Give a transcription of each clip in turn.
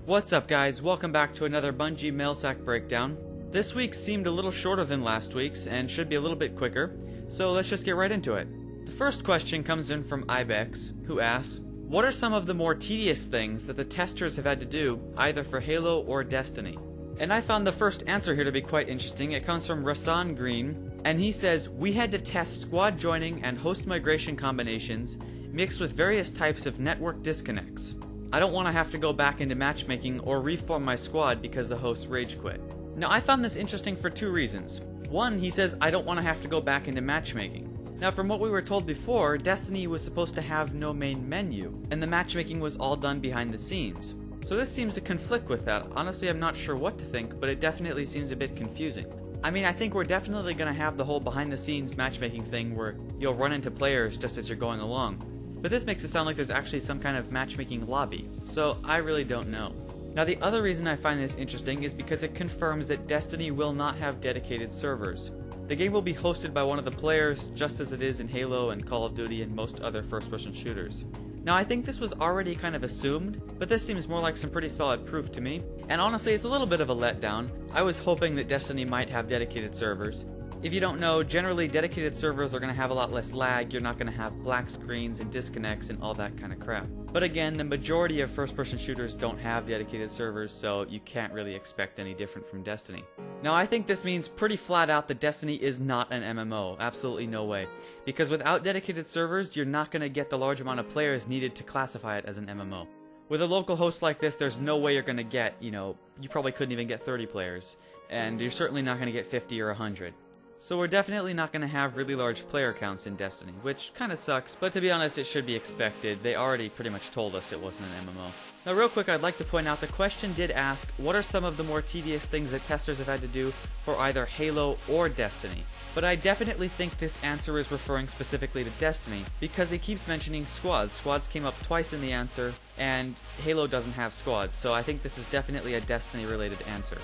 What's up guys, welcome back to another Bungie Mail Sack breakdown. This week seemed a little shorter than last week's and should be a little bit quicker, so let's just get right into it. The first question comes in from Ibex, who asks, what are some of the more tedious things that the testers have had to do, either for Halo or Destiny? And I found the first answer here to be quite interesting. It comes from Rasan Green, and he says, we had to test squad joining and host migration combinations mixed with various types of network disconnects. I don't want to have to go back into matchmaking or reform my squad because the host rage quit. Now I found this interesting for two reasons. One, he says I don't want to have to go back into matchmaking. Now from what we were told before, Destiny was supposed to have no main menu, and the matchmaking was all done behind the scenes. So this seems to conflict with that. Honestly, I'm not sure what to think, but it definitely seems a bit confusing. I mean, I think we're definitely going to have the whole behind the scenes matchmaking thing where you'll run into players just as you're going along. But this makes it sound like there's actually some kind of matchmaking lobby, so I really don't know. Now the other reason I find this interesting is because it confirms that Destiny will not have dedicated servers. The game will be hosted by one of the players, just as it is in Halo and Call of Duty and most other first-person shooters. Now I think this was already kind of assumed, but this seems more like some pretty solid proof to me. And honestly, it's a little bit of a letdown. I was hoping that Destiny might have dedicated servers. If you don't know, generally dedicated servers are going to have a lot less lag, you're not going to have black screens and disconnects and all that kind of crap. But again, the majority of first-person shooters don't have dedicated servers, so you can't really expect any different from Destiny. Now I think this means pretty flat out that Destiny is not an MMO, absolutely no way. Because without dedicated servers, you're not going to get the large amount of players needed to classify it as an MMO. With a local host like this, there's no way you're going to get, you probably couldn't even get 30 players. And you're certainly not going to get 50 or 100. So we're definitely not going to have really large player counts in Destiny, which kind of sucks, but to be honest it should be expected. They already pretty much told us it wasn't an MMO. Now real quick, I'd like to point out the question did ask, what are some of the more tedious things that testers have had to do for either Halo or Destiny? But I definitely think this answer is referring specifically to Destiny, because he keeps mentioning squads. Squads came up twice in the answer, and Halo doesn't have squads, so I think this is definitely a Destiny related answer.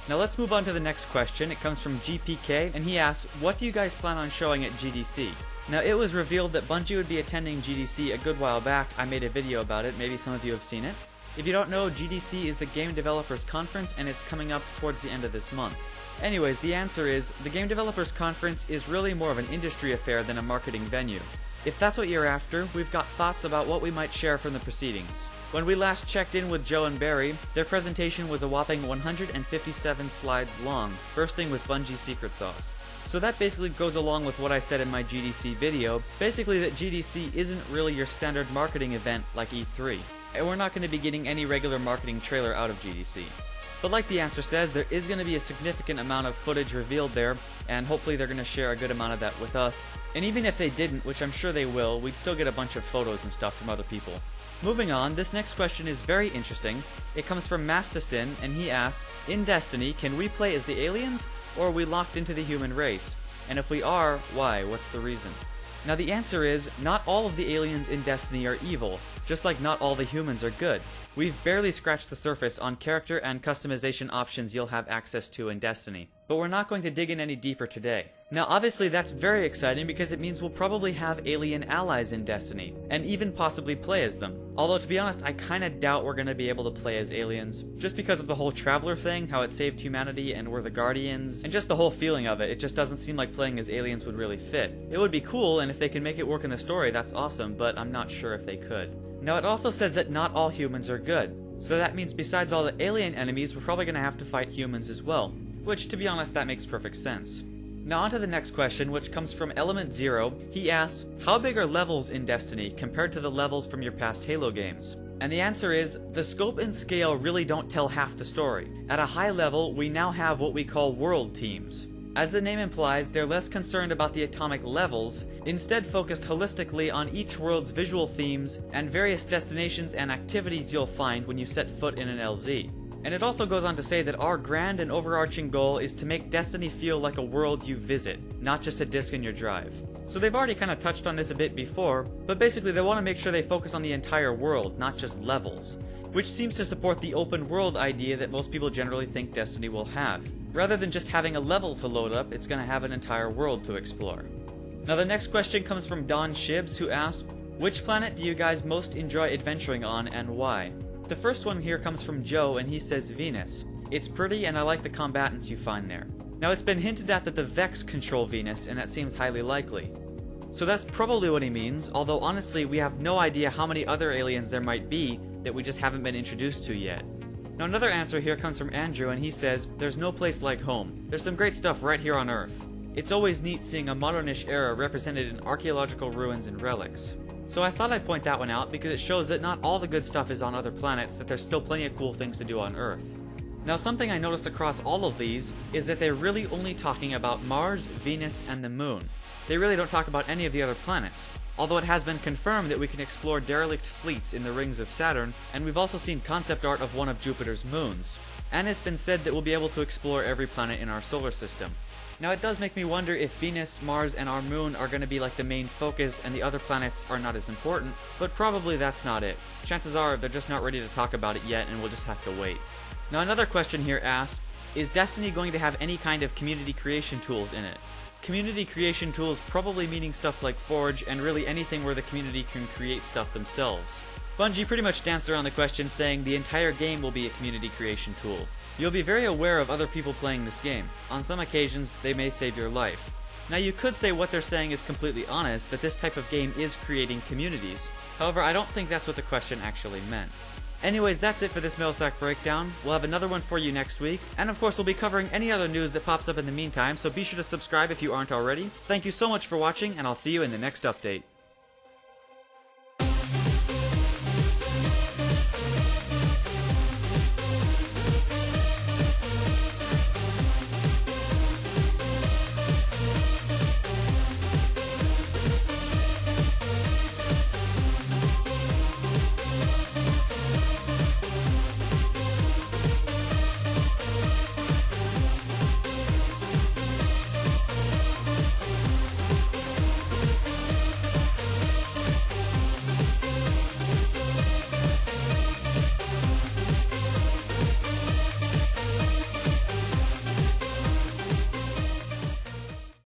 Now let's move on to the next question. It comes from GPK, and he asks, what do you guys plan on showing at GDC? Now it was revealed that Bungie would be attending GDC a good while back. I made a video about it, maybe some of you have seen it. If you don't know, GDC is the Game Developers Conference, and it's coming up towards the end of this month. Anyways, the answer is, the Game Developers Conference is really more of an industry affair than a marketing venue. If that's what you're after, we've got thoughts about what we might share from the proceedings. When we last checked in with Joe and Barry, their presentation was a whopping 157 slides long, bursting with Bungie secret sauce. So that basically goes along with what I said in my GDC video, basically that GDC isn't really your standard marketing event like E3, and we're not going to be getting any regular marketing trailer out of GDC. But like the answer says, there is going to be a significant amount of footage revealed there, and hopefully they're going to share a good amount of that with us. And even if they didn't, which I'm sure they will, we'd still get a bunch of photos and stuff from other people. Moving on, this next question is very interesting. It comes from Mastasin, and he asks, in Destiny, can we play as the aliens, or are we locked into the human race? And if we are, why? What's the reason? Now the answer is, not all of the aliens in Destiny are evil, just like not all the humans are good. We've barely scratched the surface on character and customization options you'll have access to in Destiny, but we're not going to dig in any deeper today. Now obviously that's very exciting because it means we'll probably have alien allies in Destiny, and even possibly play as them. Although to be honest, I kinda doubt we're gonna be able to play as aliens, just because of the whole Traveler thing, how it saved humanity and we're the Guardians, and just the whole feeling of it. It just doesn't seem like playing as aliens would really fit. It would be cool, and if they can make it work in the story, that's awesome, but I'm not sure if they could. Now it also says that not all humans are good, so that means besides all the alien enemies, we're probably going to have to fight humans as well, which to be honest that makes perfect sense. Now on to the next question, which comes from Element Zero. He asks, how big are levels in Destiny compared to the levels from your past Halo games? And the answer is, the scope and scale really don't tell half the story. At a high level, we now have what we call world teams. As the name implies, they're less concerned about the atomic levels, instead focused holistically on each world's visual themes and various destinations and activities you'll find when you set foot in an LZ. And it also goes on to say that our grand and overarching goal is to make Destiny feel like a world you visit, not just a disk in your drive. So they've already kind of touched on this a bit before, but basically they want to make sure they focus on the entire world, not just levels, which seems to support the open world idea that most people generally think Destiny will have. Rather than just having a level to load up, it's going to have an entire world to explore. Now the next question comes from Don Shibs, who asks, which planet do you guys most enjoy adventuring on and why? The first one here comes from Joe, and he says Venus. It's pretty, and I like the combatants you find there. Now, it's been hinted at that the Vex control Venus, and that seems highly likely. So that's probably what he means, although honestly we have no idea how many other aliens there might be that we just haven't been introduced to yet. Now, another answer here comes from Andrew, and he says, there's no place like home. There's some great stuff right here on Earth. It's always neat seeing a modernish era represented in archaeological ruins and relics. So I thought I'd point that one out because it shows that not all the good stuff is on other planets, that there's still plenty of cool things to do on Earth. Now, something I noticed across all of these is that they're really only talking about Mars, Venus, and the Moon. They really don't talk about any of the other planets, although it has been confirmed that we can explore derelict fleets in the rings of Saturn, and we've also seen concept art of one of Jupiter's moons. And it's been said that we'll be able to explore every planet in our solar system. Now, it does make me wonder if Venus, Mars, and our moon are going to be like the main focus and the other planets are not as important, but probably that's not it. Chances are they're just not ready to talk about it yet, and we'll just have to wait. Now, another question here asks, is Destiny going to have any kind of community creation tools in it? Community creation tools probably meaning stuff like Forge and really anything where the community can create stuff themselves. Bungie pretty much danced around the question saying the entire game will be a community creation tool. You'll be very aware of other people playing this game. On some occasions, they may save your life. Now, you could say what they're saying is completely honest, that this type of game is creating communities. However, I don't think that's what the question actually meant. Anyways, that's it for this Mail Sack breakdown. We'll have another one for you next week, and of course we'll be covering any other news that pops up in the meantime, so be sure to subscribe if you aren't already. Thank you so much for watching, and I'll see you in the next update.